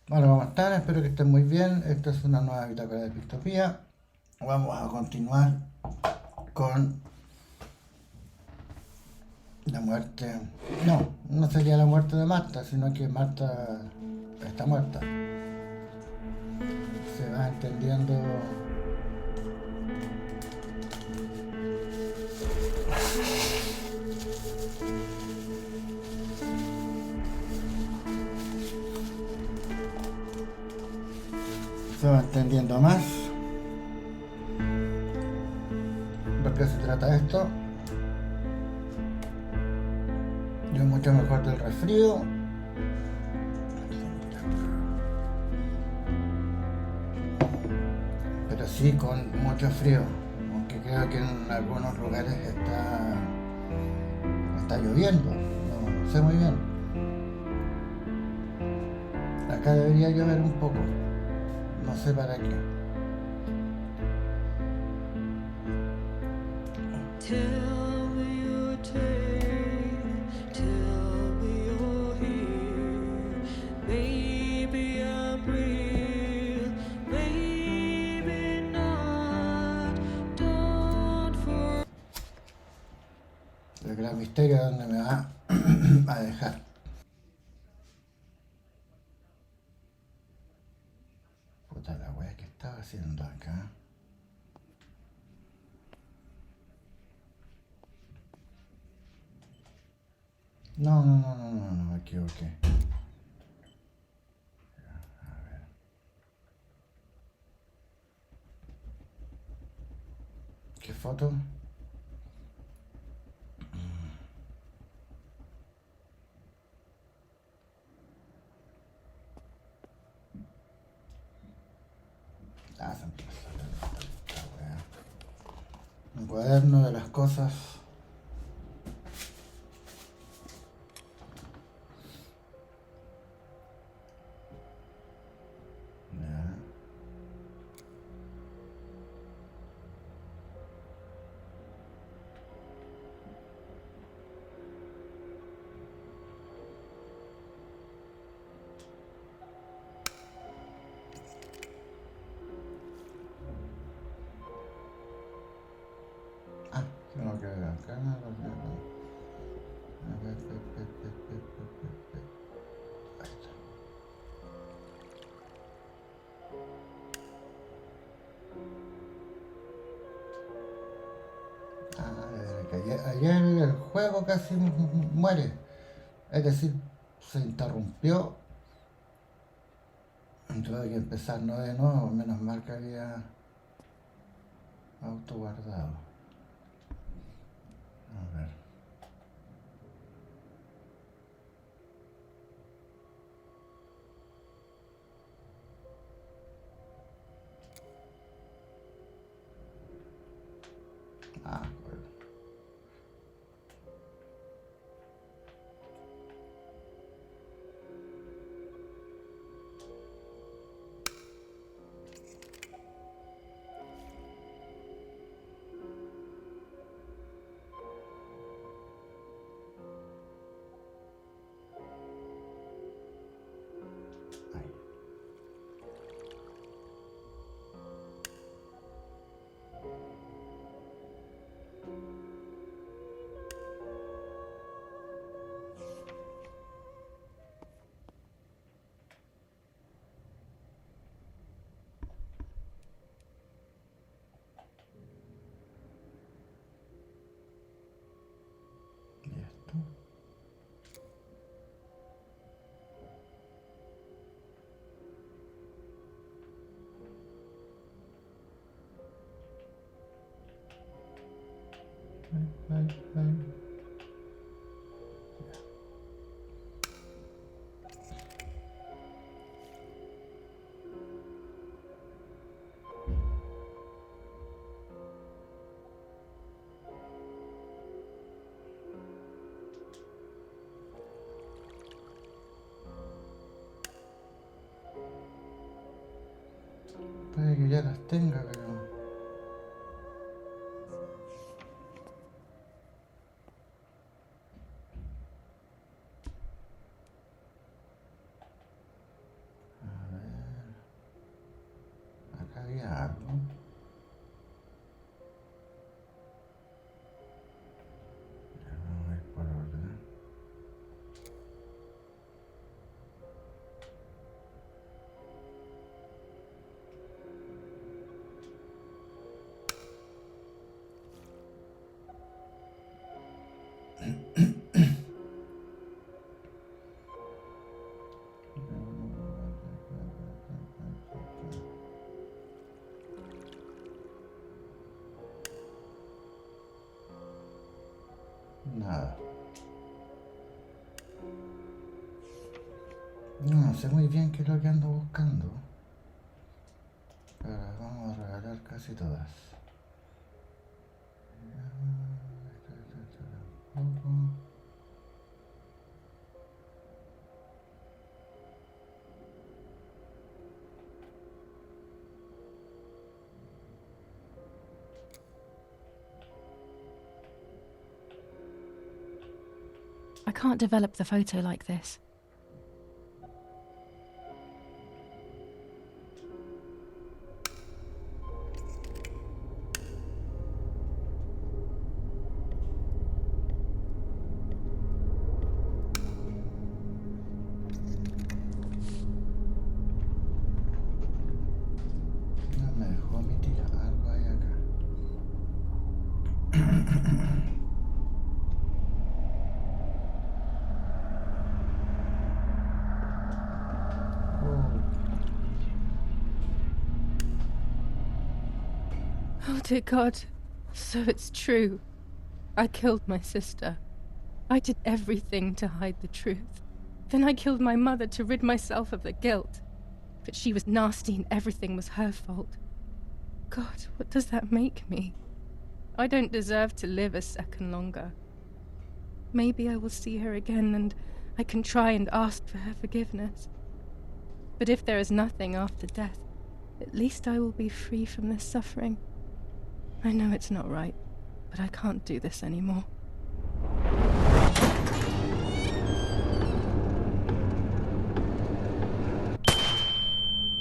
Bueno, ¿cómo están? Espero que estén muy bien. Esta es una nueva bitácora de Pictopía. Vamos a continuar con la muerte. No, no sería la muerte de Marta, sino que Marta está muerta. Se va entendiendo. Se va entendiendo más. ¿Por qué se trata esto? Yo mucho mejor del resfrío. Pero sí con mucho frío. Aunque creo que en algunos lugares está lloviendo. No sé muy bien. Acá debería llover un poco. No sé para qué. Tell me your tale, tell me you're here. Maybe I'm real, maybe not. Don't forget. El gran misterio es dónde me va a dejar. Puta la wea que estaba haciendo acá. No, no, no, no, no, no, me equivoqué. ¿Qué foto? Ah, se empezó esta wea. Un cuaderno de las cosas. Ya. Ah, tengo que ver acá. Ahí está. Ah, que ayer el juego casi muere. Es decir, se interrumpió. Tuve que empezar no de nuevo, menos mal que había autoguardado. A ver. Ah, bueno. Ahí. Y esto. Ay. Puede que ya las tenga, pero. A nada. No sé muy bien qué es lo que ando buscando, pero las vamos a regalar casi todas. Tampoco. I can't develop the photo like this. No me dejó omitir algo ahí acá. Oh dear God. So it's true. I killed my sister. I did everything to hide the truth. Then I killed my mother to rid myself of the guilt. But she was nasty and everything was her fault. God, what does that make me? I don't deserve to live a second longer. Maybe I will see her again and I can try and ask for her forgiveness. But if there is nothing after death, at least I will be free from this suffering. I know it's not right, but I can't do this anymore.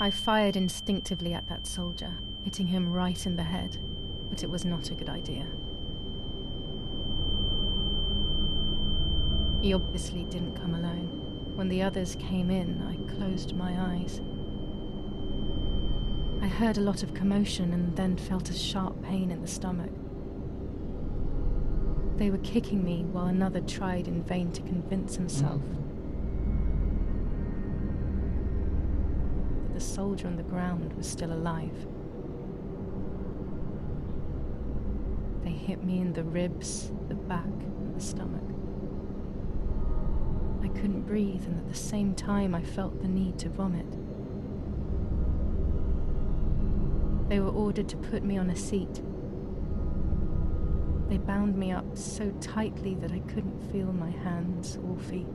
I fired instinctively at that soldier, hitting him right in the head, but it was not a good idea. He obviously didn't come alone. When the others came in, I closed my eyes. I heard a lot of commotion and then felt a sharp pain in the stomach. They were kicking me while another tried in vain to convince himself that the soldier on the ground was still alive. They hit me in the ribs, the back, and the stomach. I couldn't breathe, and at the same time I felt the need to vomit. They were ordered to put me on a seat. They bound me up so tightly that I couldn't feel my hands or feet.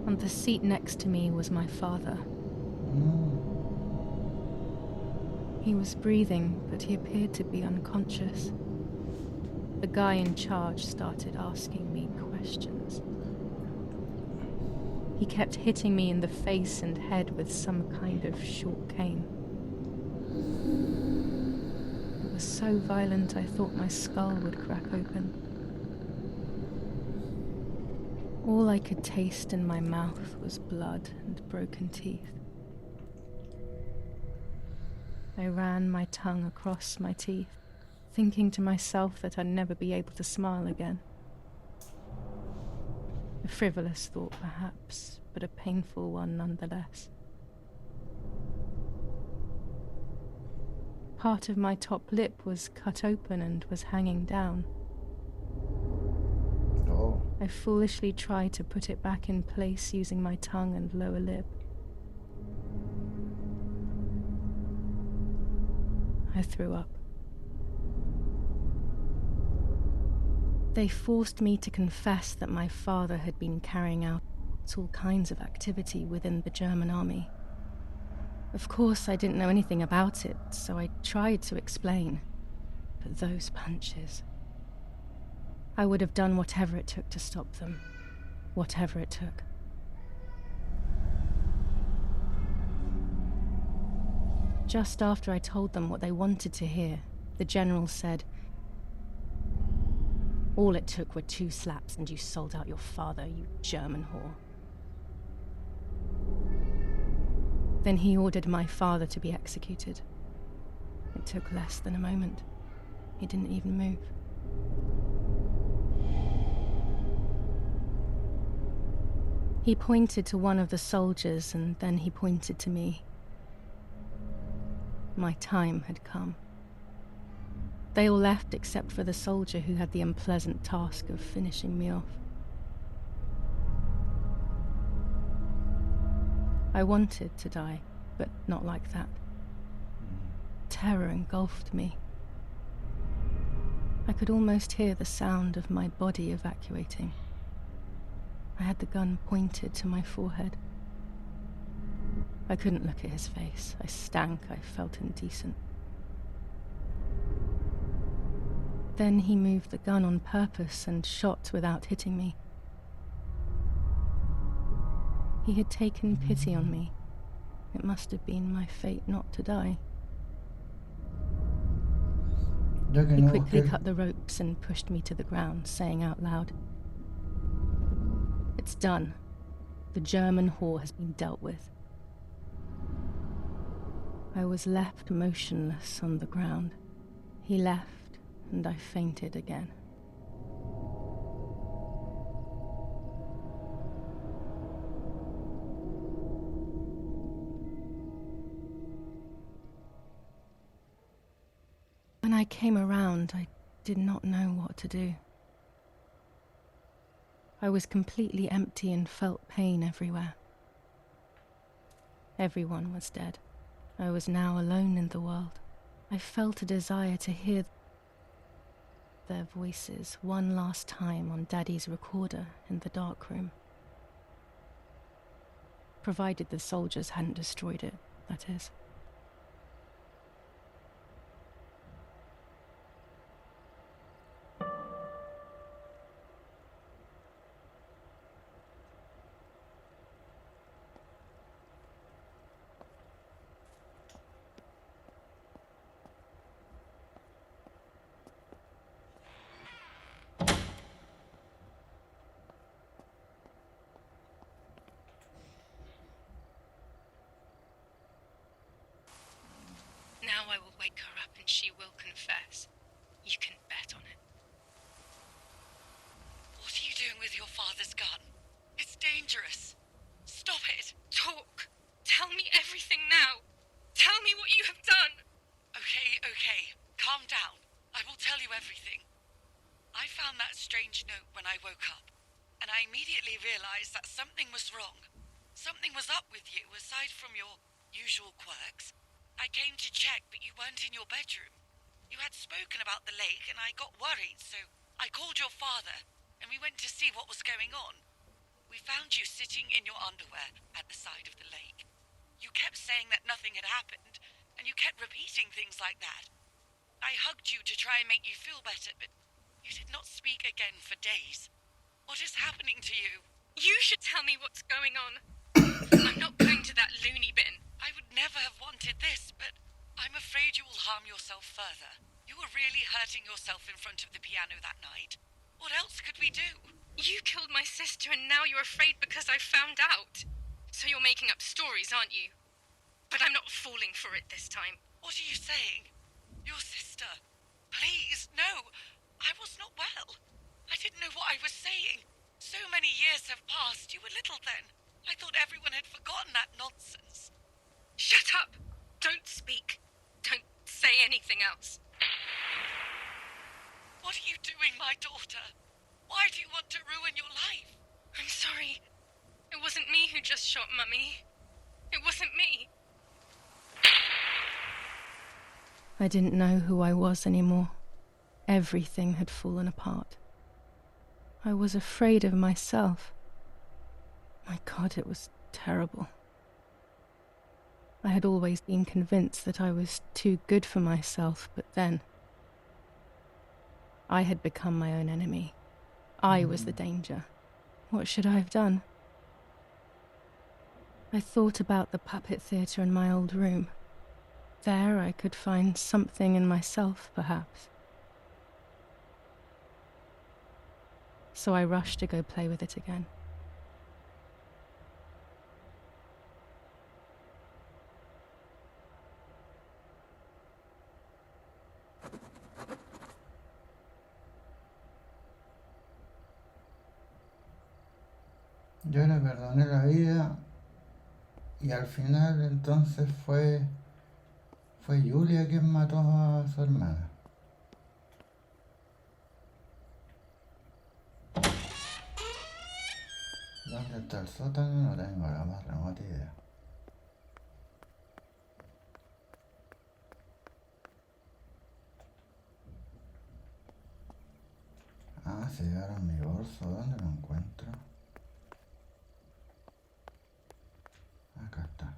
On the seat next to me was my father. He was breathing, but he appeared to be unconscious. The guy in charge started asking me questions. He kept hitting me in the face and head with some kind of short cane. It was so violent I thought my skull would crack open. All I could taste in my mouth was blood and broken teeth. I ran my tongue across my teeth, thinking to myself that I'd never be able to smile again. A frivolous thought, perhaps, but a painful one nonetheless. Part of my top lip was cut open and was hanging down. Oh. I foolishly tried to put it back in place using my tongue and lower lip. I threw up. They forced me to confess that my father had been carrying out all kinds of activity within the German army. Of course, I didn't know anything about it, so I tried to explain. But those punches... I would have done whatever it took to stop them. Whatever it took. Just after I told them what they wanted to hear, the general said, "All it took were 2 slaps and you sold out your father, you German whore." Then he ordered my father to be executed. It took less than a moment. He didn't even move. He pointed to one of the soldiers and then he pointed to me. My time had come. They all left except for the soldier who had the unpleasant task of finishing me off. I wanted to die, but not like that. Terror engulfed me. I could almost hear the sound of my body evacuating. I had the gun pointed to my forehead. I couldn't look at his face. I stank. I felt indecent. Then he moved the gun on purpose and shot without hitting me. He had taken pity on me. It must have been my fate not to die. Ya que He no quickly busqué, cut the ropes and pushed me to the ground, saying out loud, "It's done. The German whore has been dealt with." I was left motionless on the ground. He left, and I fainted again. When I came around, I did not know what to do. I was completely empty and felt pain everywhere. Everyone was dead. I was now alone in the world. I felt a desire to hear their voices one last time on Daddy's recorder in the dark room. Provided the soldiers hadn't destroyed it, that is. Now I will wake her up and she will confess. You can bet on it. What are you doing with your father's gun? It's dangerous. Stop it. Talk! Tell me everything now! Tell me what you have done! Okay. Calm down. I will tell you everything. I found that strange note when I woke up, and I immediately realized that something was wrong. Something was up with you, aside from your usual quirks. I came to check, but you weren't in your bedroom. You had spoken about the lake, and I got worried, so I called your father, and we went to see what was going on. We found you sitting in your underwear at the side of the lake. You kept saying that nothing had happened, and you kept repeating things like that. I hugged you to try and make you feel better, but you did not speak again for days. What is happening to you? You should tell me what's going on. I'm not going to that loony bin. I would never have wanted this, but I'm afraid you will harm yourself further. You were really hurting yourself in front of the piano that night. What else could we do? You killed my sister and now you're afraid because I found out. So you're making up stories, aren't you? But I'm not falling for it this time. What are you saying? Your sister? Please, no. I was not well. I didn't know what I was saying. So many years have passed. You were little then. I thought everyone had forgotten that nonsense. Shut up! Don't speak. Don't say anything else. What are you doing, my daughter? Why do you want to ruin your life? I'm sorry. It wasn't me who just shot Mummy. It wasn't me. I didn't know who I was anymore. Everything had fallen apart. I was afraid of myself. My God, it was terrible. I had always been convinced that I was too good for myself, but then I had become my own enemy. I was the danger. What should I have done? I thought about the puppet theatre in my old room. There I could find something in myself, perhaps. So I rushed to go play with it again. yo le perdoné la vida y al final entonces fue Fue Julia quien mató a su hermana. ¿Dónde está el sótano? No tengo la más remota idea. Ah, se llevaron mi bolso. ¿Dónde lo encuentro? Acá está.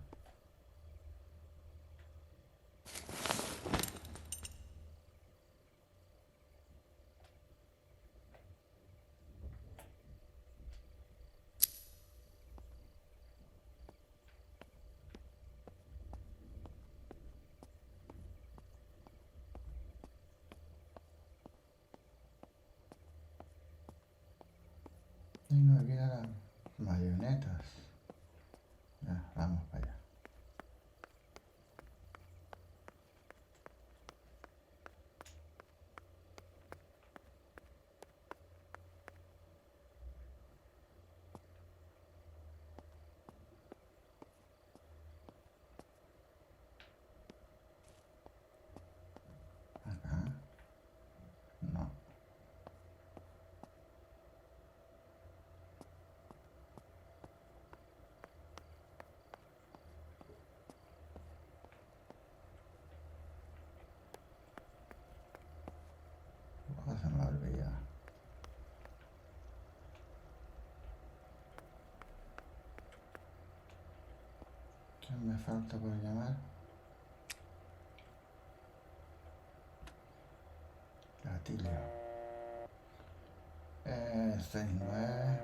Tengo aquí a las marionetas. Ya, vamos para allá. Acá. No. Oh, se me olvida. ¿Quién me falta por llamar? Gatilio. 69.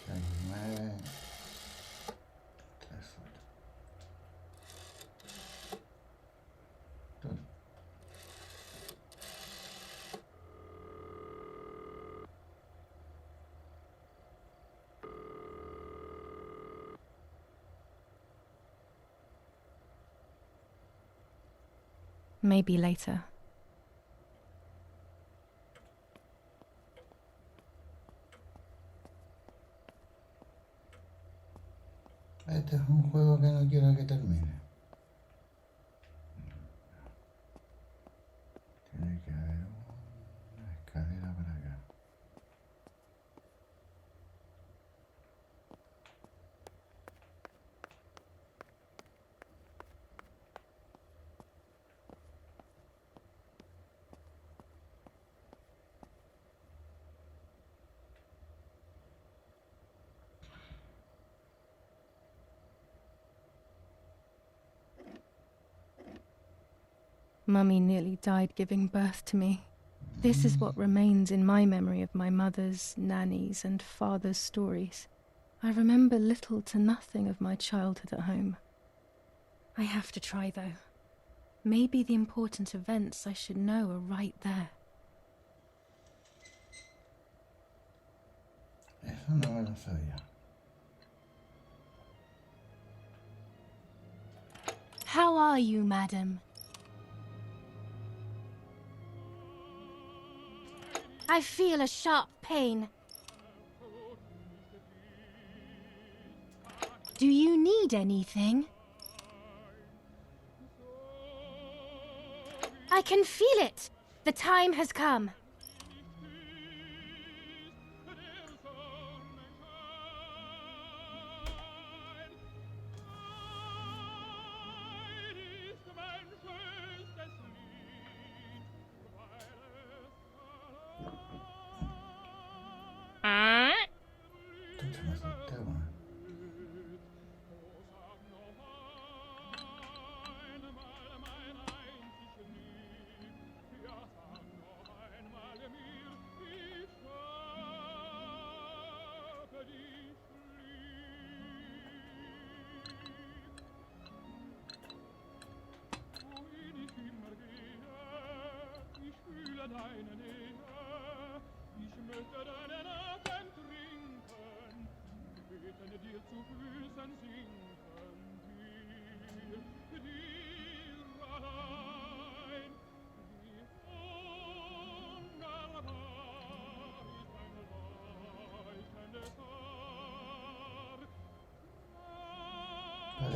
39. 38. Maybe later. Este es un juego que no quiero que termine. Tiene que haber una escalera para acá. Mummy nearly died giving birth to me. This is what remains in my memory of my mother's, nanny's, and father's stories. I remember little to nothing of my childhood at home. I have to try, though. Maybe the important events I should know are right there. Eso no me lo sabía. How are you, madam? I feel a sharp pain. Do you need anything? I can feel it. The time has come. Entonces me asusté, weón.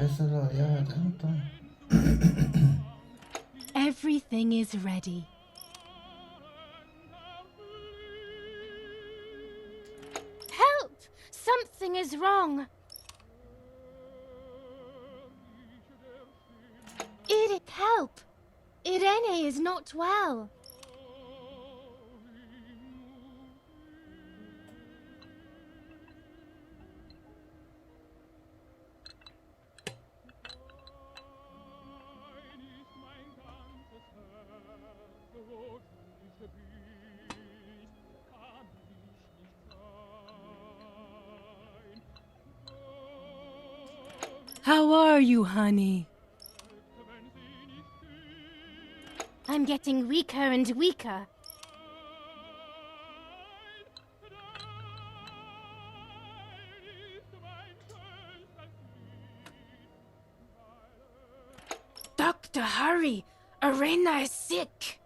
eso lo odiaba tanto. Everything is ready. Help! Something is wrong. Eric, help! Irene is not well. How are you, honey? I'm getting weaker and weaker. Doctor, hurry! Arena is sick!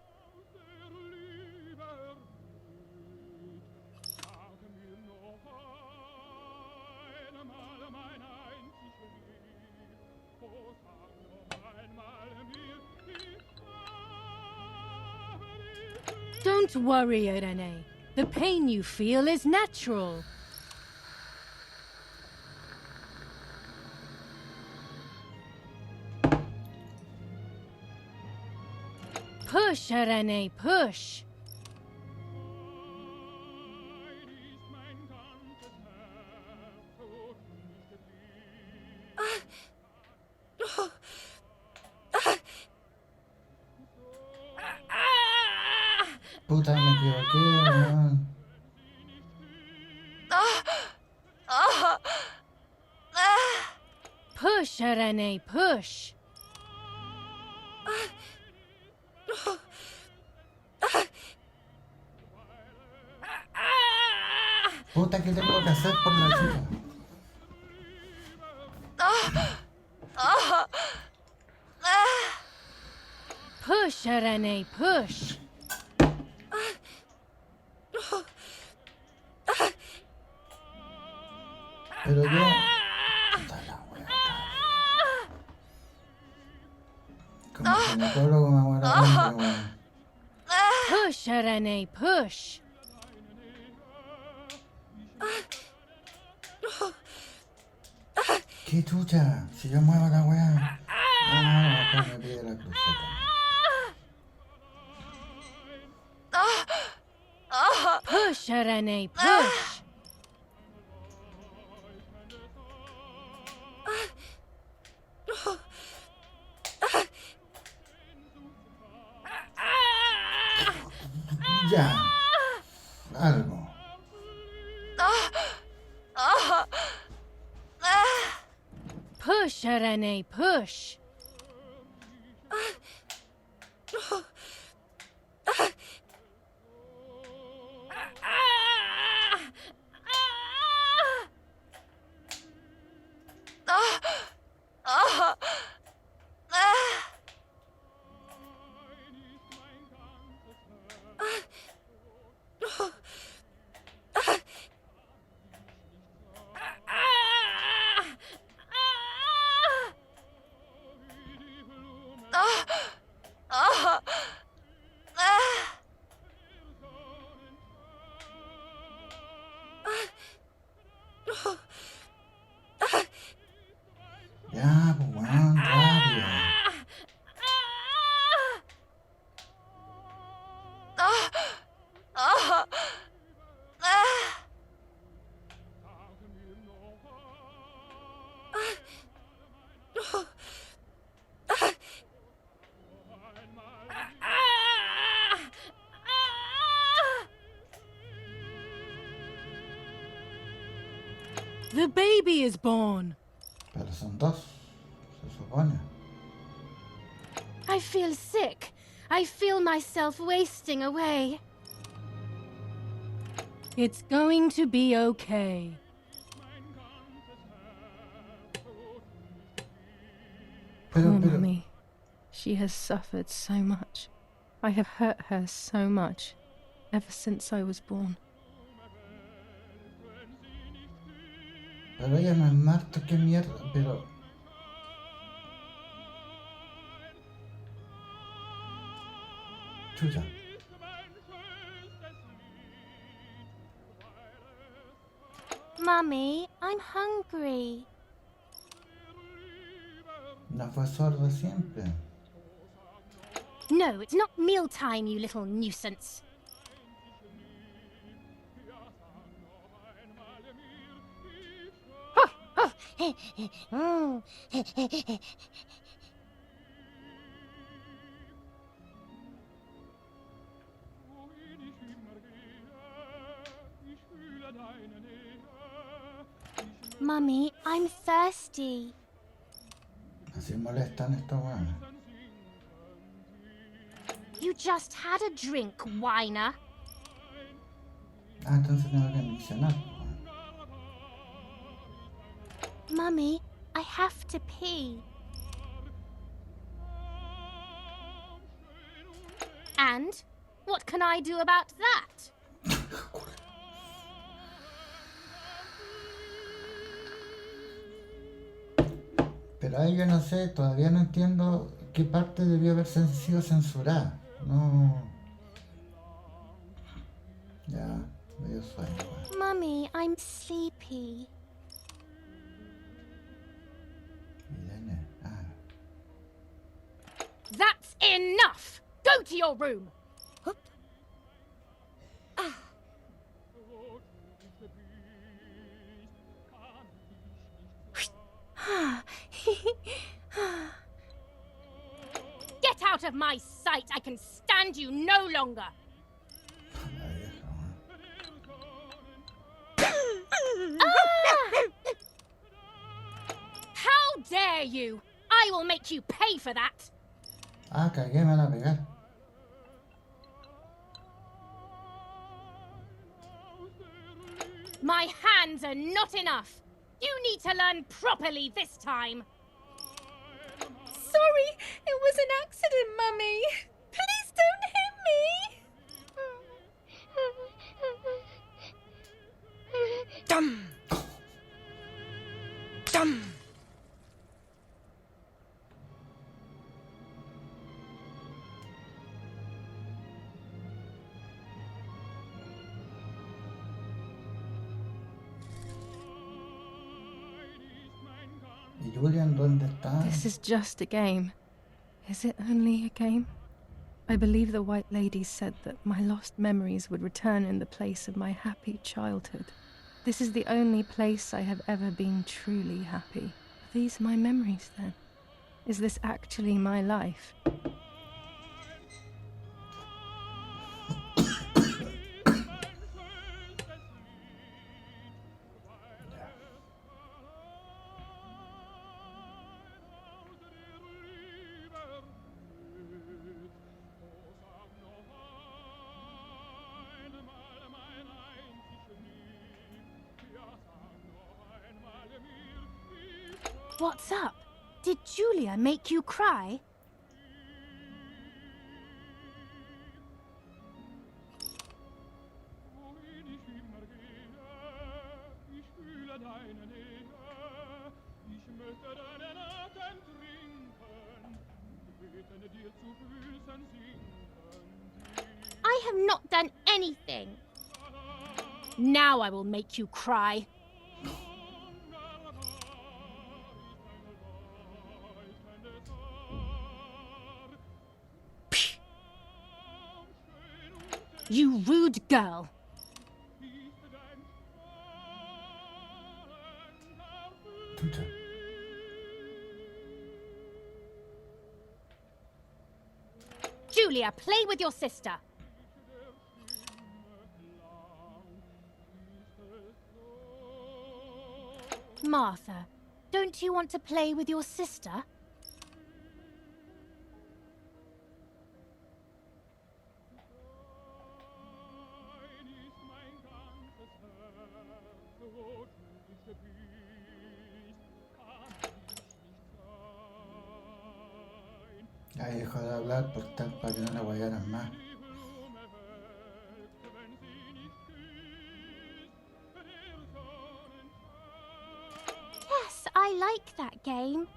Don't worry, Irene. The pain you feel is natural. Push, Irene, push. Puta, me equivoqué, weón. Push, Irene, push. Puta, ¿qué tengo que hacer por la chica? Push, Irene, push. Pero yo... Puta la wea. Como ginecólogo me muero de hambre, weón. Push, Irene, push. ¿Qué chucha? Si yo muevo la wea. Ah, acá me pide la cruceta. Push, Irene, push. Ya. Algo. Push, Irene, push. Ya, pues weón, rápido. The baby is born. Pero son dos, se supone. I feel sick. I feel myself wasting away. It's going to be okay. Poor Pero, Mummy. She has suffered so much. I have hurt her so much ever since I was born. pero ella no es Marta, qué mierda, pero... Chucha. Mummy, I'm hungry. No fue sordo siempre. No, it's not mealtime, you little nuisance. Mummy, I'm thirsty. Así molestan estos weones. You just had a drink, whiner. Ah, entonces tengo que miccionar. Mummy, I have to pee. And what can I do about that? Pero ahí yo no sé, todavía no entiendo qué parte debió haber sido censurada. No. Ya, me dio sueño. weón. Mummy, I'm sleepy. Irene, ah. That's enough! Go to your room! Get out of my sight! I can stand you no longer! La vieja, weón. How dare you! I will make you pay for that! Ah, cagué, me van a pegar. My hands are not enough! You need to learn properly this time! Sorry, it was an accident, Mummy. Please don't hit me. Dum! Dum! ¿Y Julian dónde está? This is just a game. Is it only a game? I believe the White Lady said that my lost memories would return in the place of my happy childhood. This is the only place I have ever been truly happy. Are these my memories, then? Is this actually my life? What's up? Did Julia make you cry? I have not done anything. Now I will make you cry. You rude girl. Chucha. Julia, play with your sister. Martha, don't you want to play with your sister? Ahí dejó de hablar para que no la guayaran más. Yes, I like that game.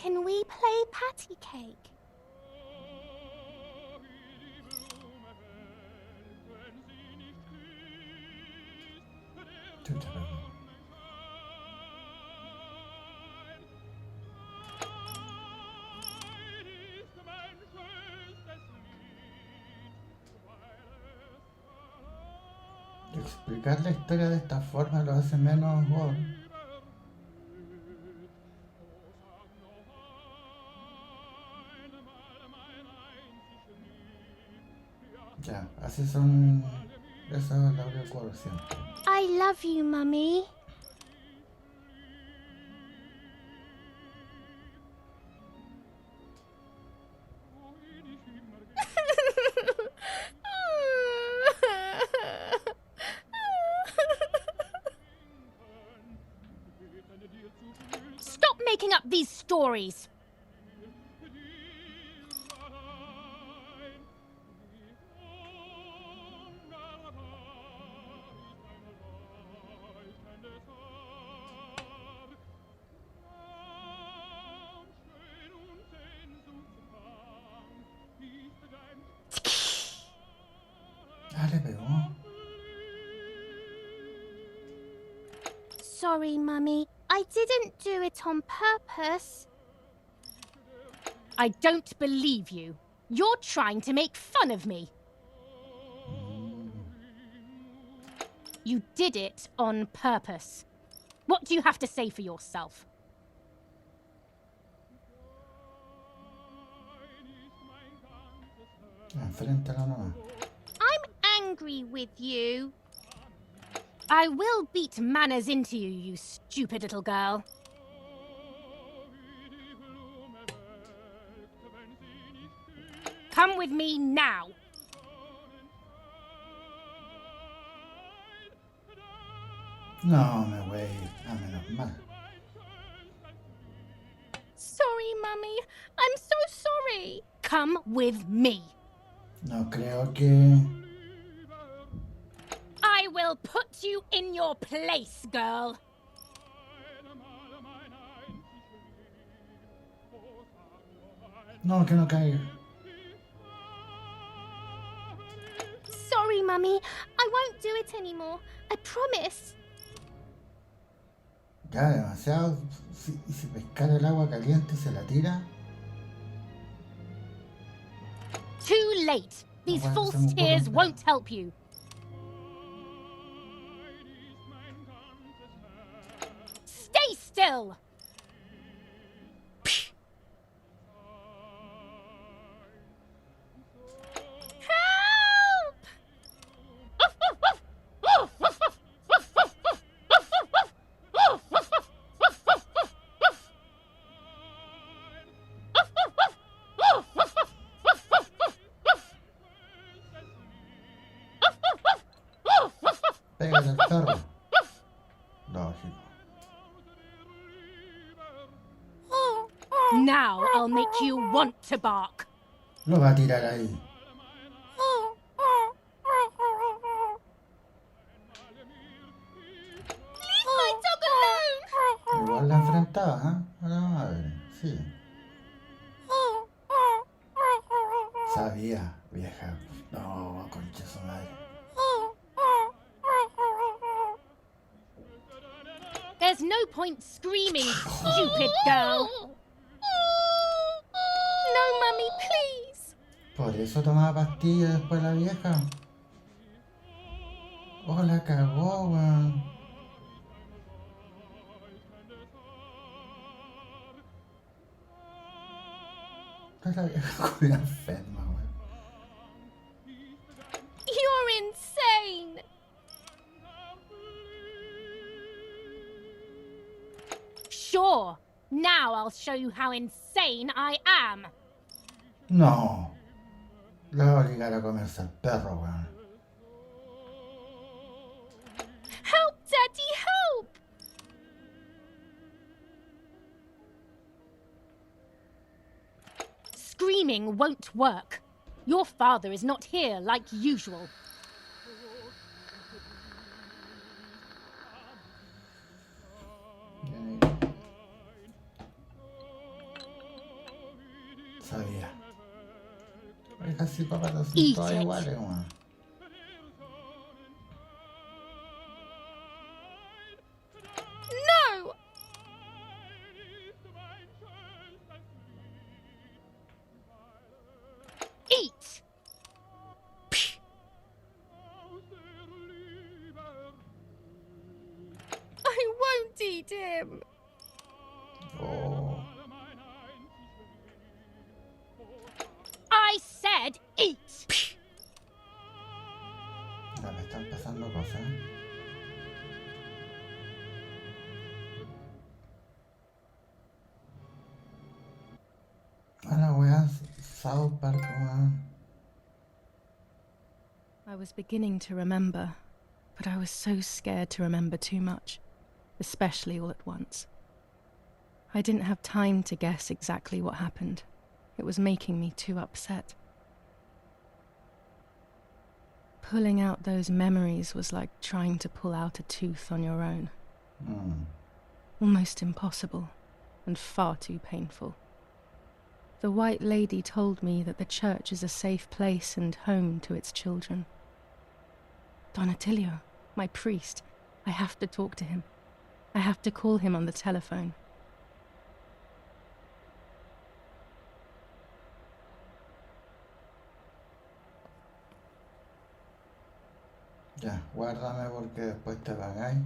Can we play patty cake? Chucha, perdón. Explicar la historia de esta forma lo hace menos gore. Ya, así son. Eso es lo que ocurre siempre. I love you, Mummy. Stop making up these stories. Ah, le pegó. Sorry, Mummy. I didn't do it on purpose. I don't believe you. You're trying to make fun of me. You did it on purpose. What do you have to say for yourself? Enfréntala nomás. I'm angry with you. I will beat manners into you, you stupid little girl. Come with me now. No, me voy. Ah, menos mal. Sorry, Mummy. I'm so sorry. Come with me. No creo que. I will put you in your place, girl. No, que no caiga. Sorry, Mummy. I won't do it anymore. I promise. Ya, demasiado. Y si pescara el agua caliente y se la tira. Too late. These Bueno, false se me ocurre un tears plan. won't help you. Stay still. Help! Pégale al perro. Lógico. Now I'll make you want to bark. Lo va a tirar ahí. Leave my dog alone! Igual la enfrentaba, ¿eh? A la madre. Sí. Sabía, vieja. No, concha su madre. There's no point screaming, stupid girl. No, Mummy, please. Por eso tomaba pastillas después la vieja. Oh, la cagó, weón. Esta es la vieja culia enferma, weón. You're insane. Sure. Now I'll show you how insane I am. No. La va a obligar a comerse al perro, weón. Help, Daddy, help! Screaming won't work. Your father is not here like usual. Sabía. Oiga, psicópatas son Eat todas it. iguales, weón. No! Eat! I won't eat him. Oh. I said eat! Ya me están pasando cosas. A la wea, South Park, weón. I was beginning to remember, but I was so scared to remember too much, especially all at once. I didn't have time to guess exactly what happened. It was making me too upset. Pulling out those memories was like trying to pull out a tooth on your own. Almost impossible, and far too painful. The White Lady told me that the church is a safe place and home to its children. Don Attilio, my priest, I have to talk to him. I have to call him on the telephone. Ya, guárdame porque después te pagáis.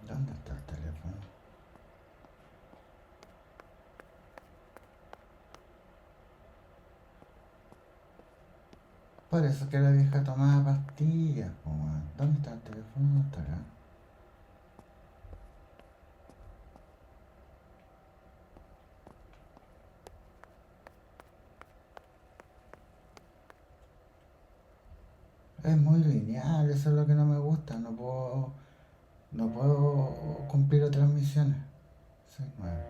¿Dónde está el teléfono? Por eso que la vieja tomaba pastillas, po, weón. ¿Dónde está el teléfono? No estará. Es muy lineal, eso es lo que no me gusta. No puedo cumplir otras misiones. Soy nueve.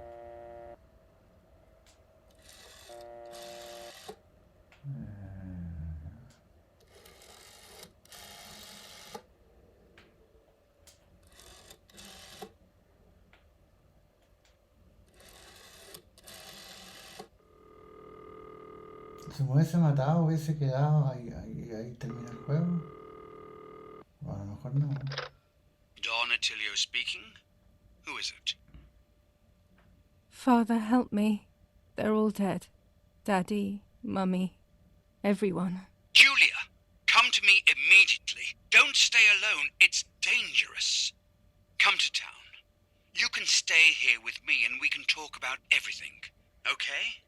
Si me hubiese matado, hubiese quedado ahí termina el juego. O a lo mejor no. Don Attilio speaking. Who is it? Father, help me. They're all dead. Daddy, Mummy, everyone. Julia, come to me immediately. Don't stay alone. It's dangerous. Come to town. You can stay here with me and we can talk about everything. Okay?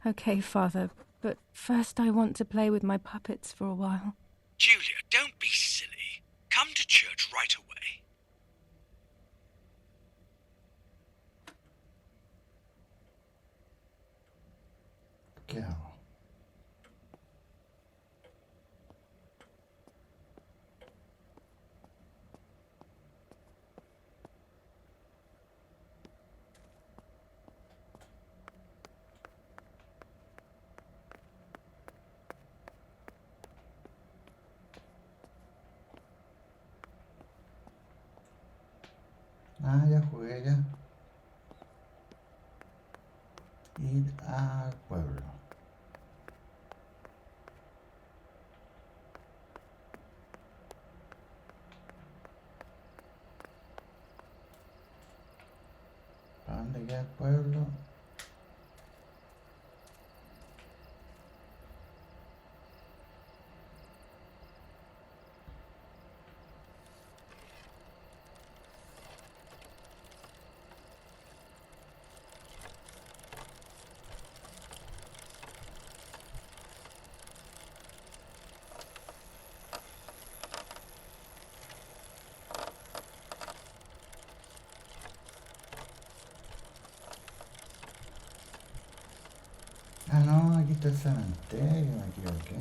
Okay, Father, but first I want to play with my puppets for a while. Julia, don't be silly. Come to church right away. ¿Qué hago? Ah, ya jugué ya. Ir al pueblo. ¿Para dónde queda el pueblo? Ah, no, aquí está el cementerio, me equivoqué.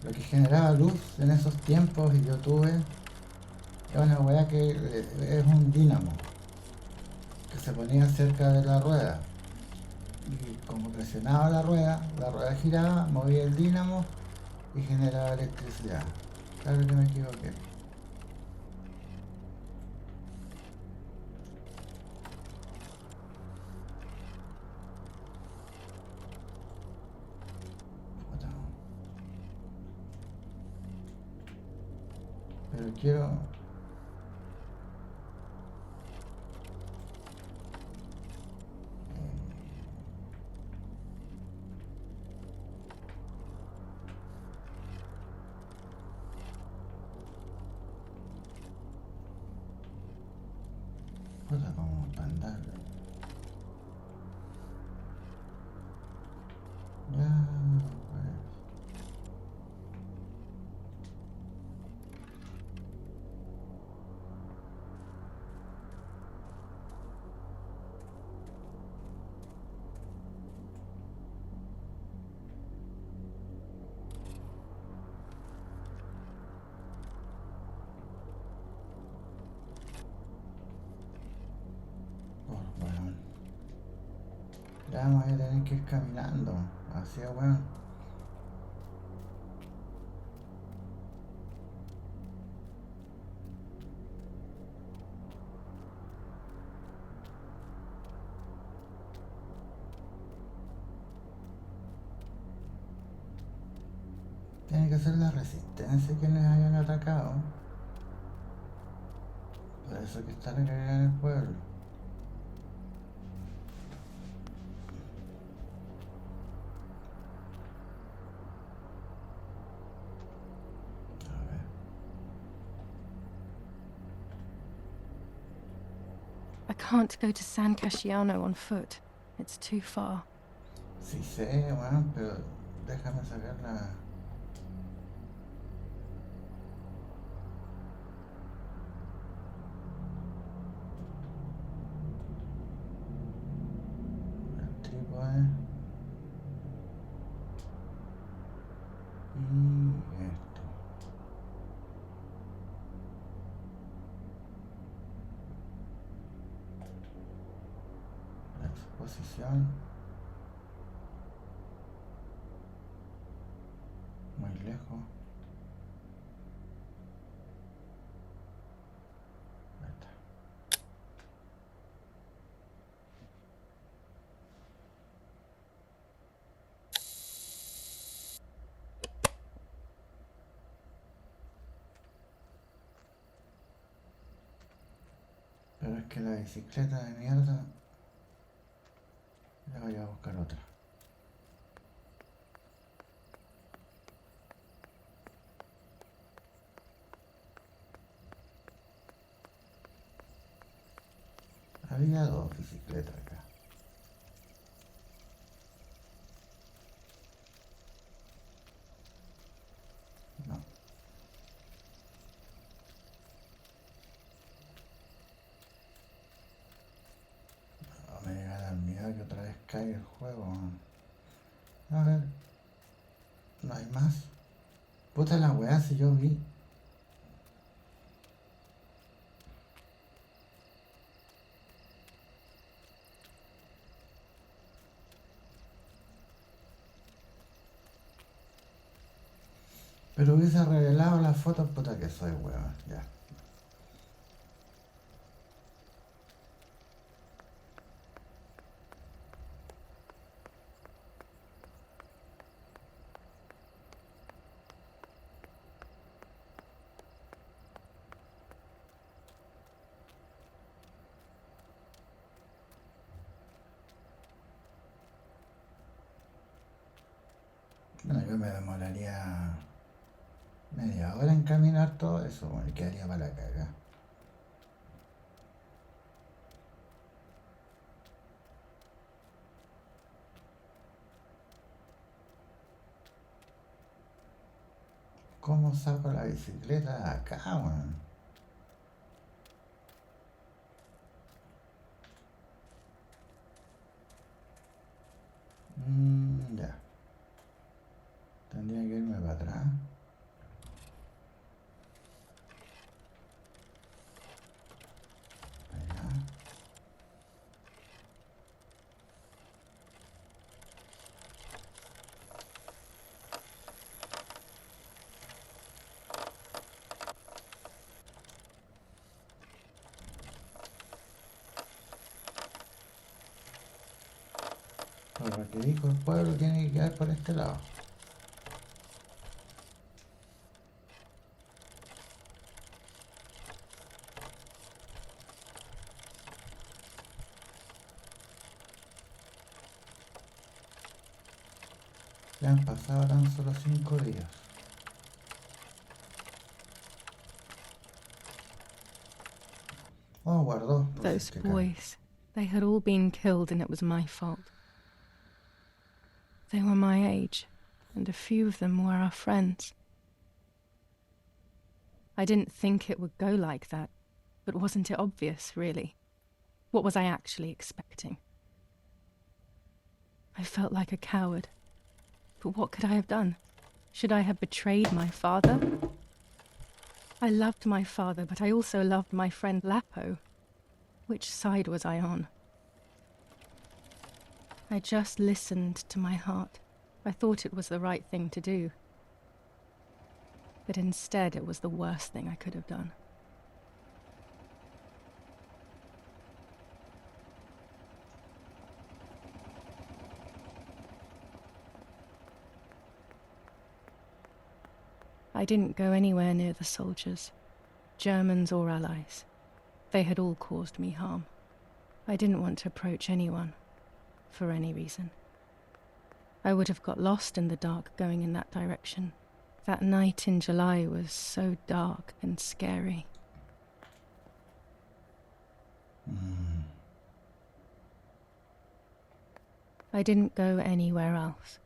Lo que generaba luz en esos tiempos y yo tuve es una weá que es un dínamo que se ponía cerca de la rueda y como presionaba la rueda giraba, movía el dínamo y generaba electricidad. Claro que me equivoqué. Pero quiero... Cosa como para andar. Ya, pues. Oh, weón. Ya vamos a tener que ir caminando. Así es, weón. Tiene que ser la resistencia quienes hayan atacado. Por eso que está la cagada en el pueblo. A ver. I can't go to San Casciano on foot. It's too far. Sí sé, weón, pero déjame sacar la... el trípode. Y esto. La exposición. Muy lejos. Ahí está. Pero es que la bicicleta de mierda... Ya voy a buscar otra. Había dos bicicletas acá. No. No me llega a dar miedo que otra vez caiga el juego. A ver. No hay más. Puta la weá, si yo vi. Pero hubiese revelado las fotos, puta que soy weón. Ya. Bueno, yo me demoraría media hora en caminar todo eso, bueno, y quedaría para la caga. ¿Cómo saco la bicicleta de acá, weón? Ya. Tendría que irme para atrás. Allá. Por lo que dijo el pueblo, tiene que quedar por este lado. que han pasado tan solo 5 días. Oh, guardó. por si Those es que cae. boys, they had all been killed and it was my fault. They were my age, and a few of them were our friends. I didn't think it would go like that, but wasn't it obvious, really? What was I actually expecting? I felt like a coward. But what could I have done? Should I have betrayed my father? I loved my father, but I also loved my friend Lapo. Which side was I on? I just listened to my heart. I thought it was the right thing to do. But instead, it was the worst thing I could have done. I didn't go anywhere near the soldiers, Germans or allies. They had all caused me harm. I didn't want to approach anyone, for any reason. I would have got lost in the dark going in that direction. That night in July was so dark and scary. I didn't go anywhere else.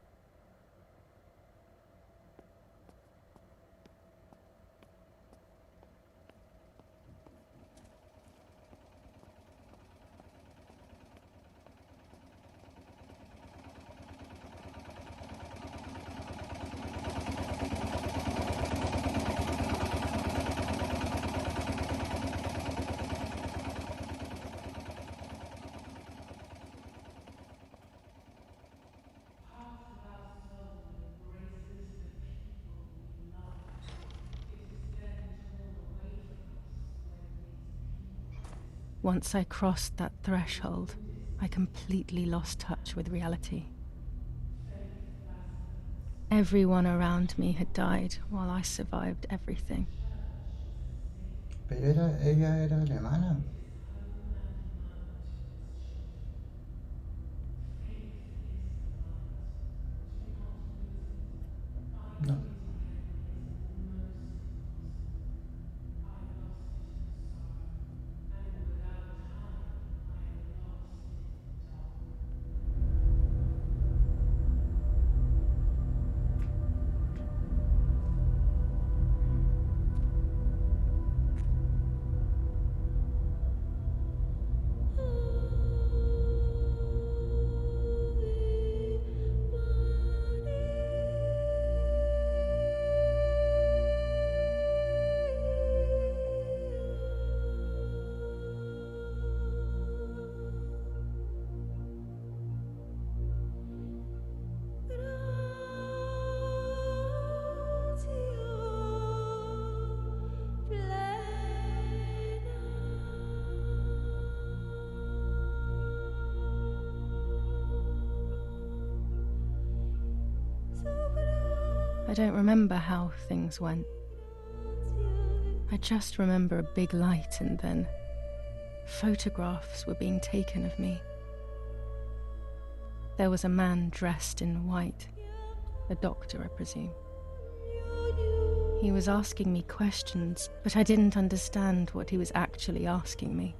Once I crossed that threshold, I completely lost touch with reality. Everyone around me had died while I survived everything. Pero ella era alemana. No. I don't remember how things went. I just remember a big light and then photographs were being taken of me. There was a man dressed in white, a doctor, I presume. He was asking me questions, but I didn't understand what he was actually asking me.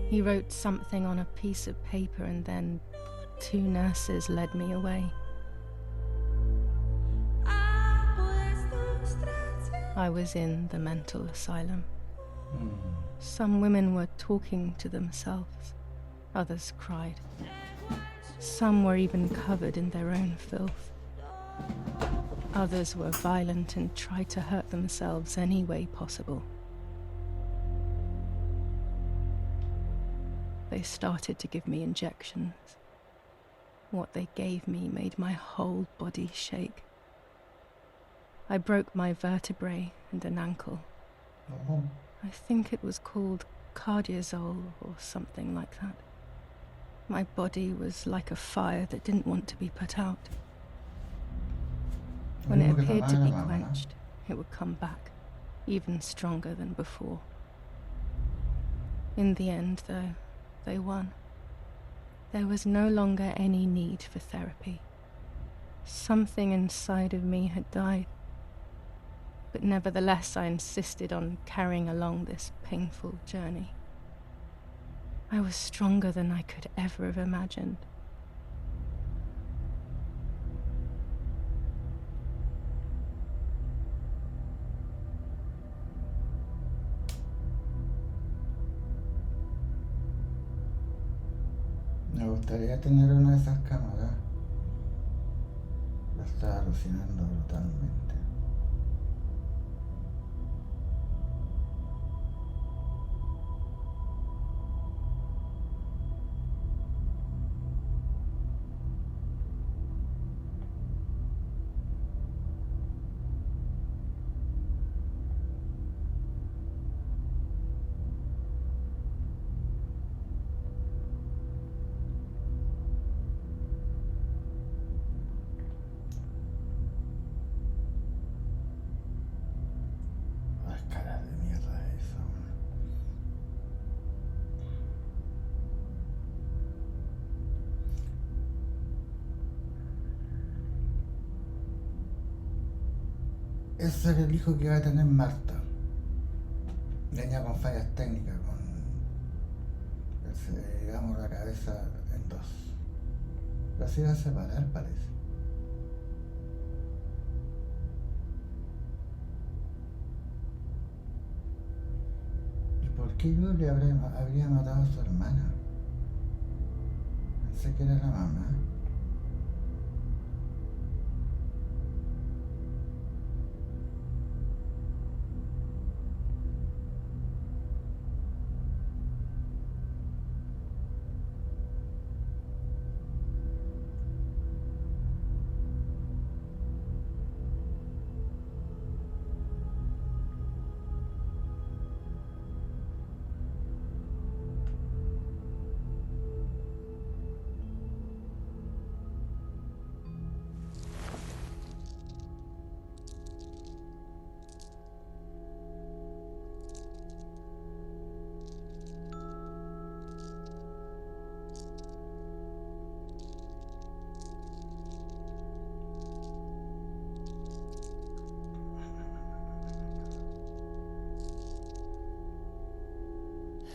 He wrote something on a piece of paper and then 2 nurses led me away. I was in the mental asylum. Some women were talking to themselves. Others cried. Some were even covered in their own filth. Others were violent and tried to hurt themselves any way possible. They started to give me injections. What they gave me made my whole body shake. I broke my vertebrae and an ankle. Oh. I think it was called cardiazole or something like that. My body was like a fire that didn't want to be put out. When it appeared to be quenched, it would come back, even stronger than before. In the end, though, they won. There was no longer any need for therapy. Something inside of me had died. But nevertheless, I insisted on carrying along this painful journey. I was stronger than I could ever have imagined. Me gustaría tener una de esas cámaras. La estaba alucinando brutalmente. Las caras de mierda eso. Ese era el hijo que iba a tener Marta. Venía con fallas técnicas, digamos, la cabeza en dos. Pero se iba a separar, parece. ¿Y por qué yo le habría matado a su hermana? Pensé que era la mamá.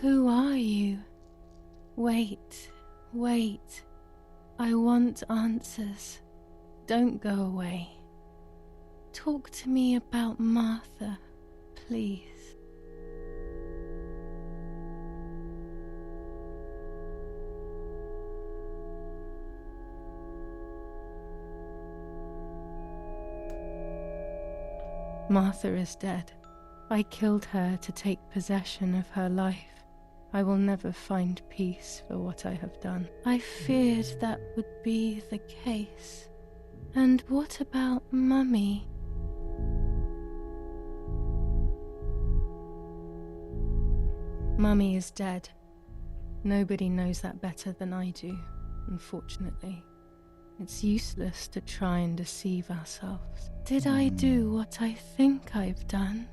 Who are you? Wait, wait. I want answers. Don't go away. Talk to me about Martha, please. Martha is dead. I killed her to take possession of her life. I will never find peace for what I have done. I feared that would be the case. And what about Mummy? Mummy is dead. Nobody knows that better than I do, unfortunately. It's useless to try and deceive ourselves. Did I do what I think I've done?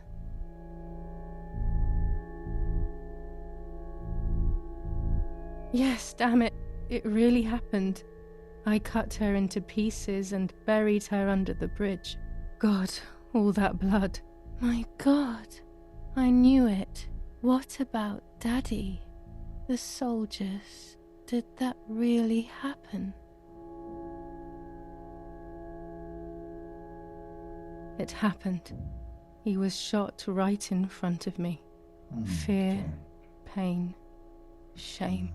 Yes, damn it. It really happened. I cut her into pieces and buried her under the bridge. God, all that blood. My God, I knew it. What about Daddy? The soldiers? Did that really happen? It happened. He was shot right in front of me. Fear, pain, shame.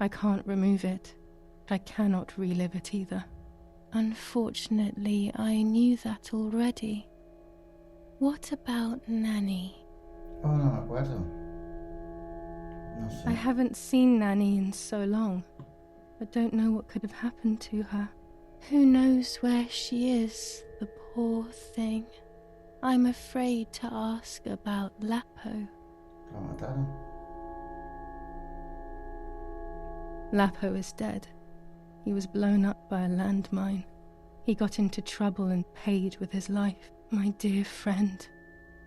I can't remove it. I cannot relive it either. Unfortunately, I knew that already. What about Nanny? Oh, no me acuerdo. No sé. I haven't seen Nanny in so long. I don't know what could have happened to her. Who knows where she is, the poor thing. I'm afraid to ask about Lapo. Lo mataron. Lapo is dead. He was blown up by a landmine. He got into trouble and paid with his life. My dear friend.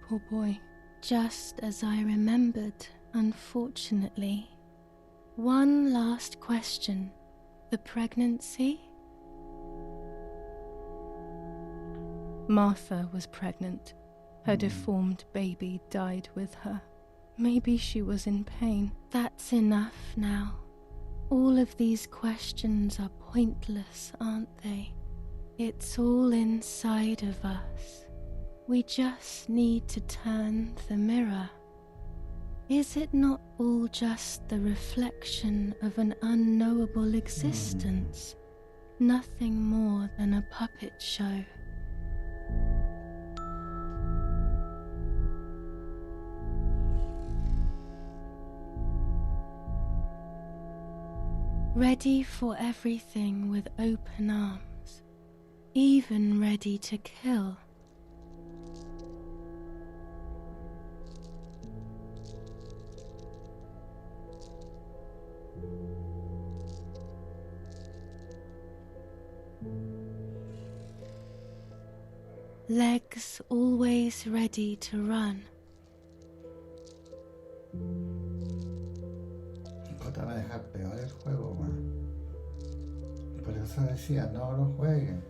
Poor boy. Just as I remembered, unfortunately. One last question. The pregnancy? Martha was pregnant. Her deformed baby died with her. Maybe she was in pain. That's enough now. All of these questions are pointless, aren't they? It's all inside of us. We just need to turn the mirror. Is it not all just the reflection of an unknowable existence? Nothing more than a puppet show. Ready for everything with open arms, even ready to kill. Legs always ready to run. Puta, va a dejar peor el juego, weón. Por eso decía, no lo jueguen.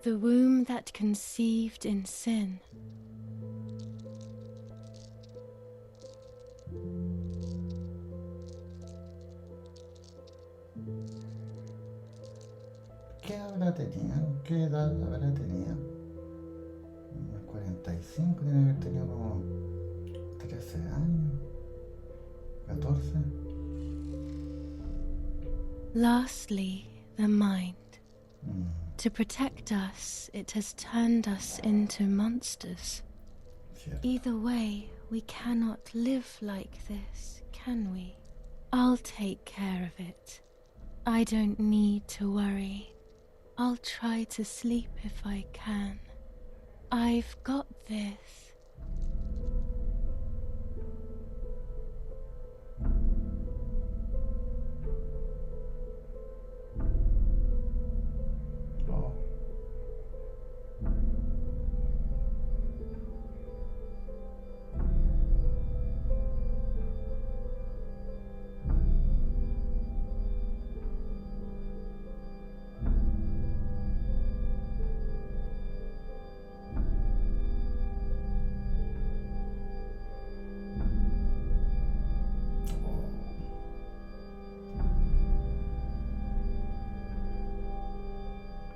The womb that conceived in sin. ¿Qué habrá tenido? ¿Qué edad habrá tenido? Unos 45, tiene que haber tenido como 13 años, 14. Lastly, the mind. To protect us, it has turned us into monsters. Cierto. Either way, we cannot live like this, can we? I'll take care of it. I don't need to worry. I'll try to sleep if I can. I've got this. Oh.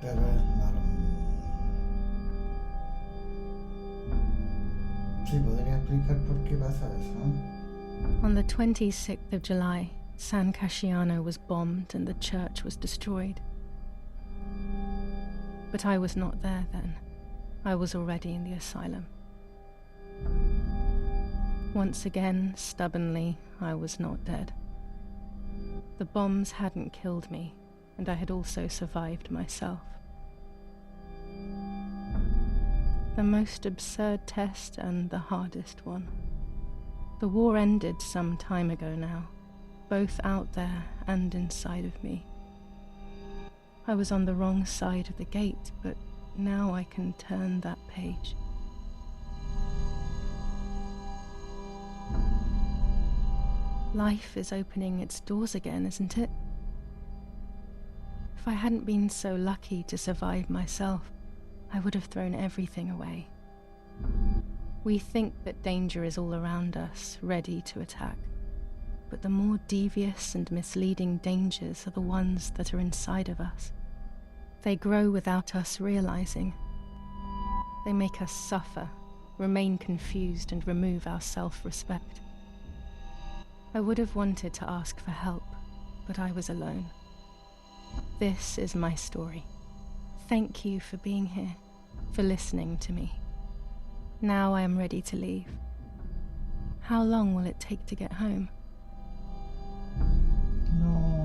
Pero es normal. Sí, podría explicar por qué pasa eso. On the 26th of July, San Casciano was bombed and the church was destroyed. But I was not there then. I was already in the asylum. Once again, stubbornly, I was not dead. The bombs hadn't killed me, and I had also survived myself. The most absurd test and the hardest one. The war ended some time ago now, both out there and inside of me. I was on the wrong side of the gate, but now I can turn that page. Life is opening its doors again, isn't it? If I hadn't been so lucky to survive myself, I would have thrown everything away. We think that danger is all around us, ready to attack. But the more devious and misleading dangers are the ones that are inside of us. They grow without us realizing. They make us suffer, remain confused, and remove our self-respect. I would have wanted to ask for help, but I was alone. This is my story. Thank you for being here, for listening to me. Now I am ready to leave. How long will it take to get home? No.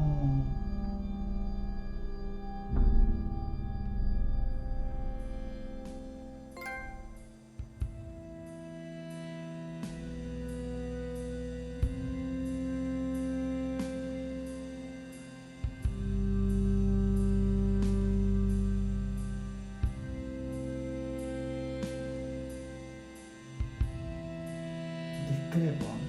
Discrepo.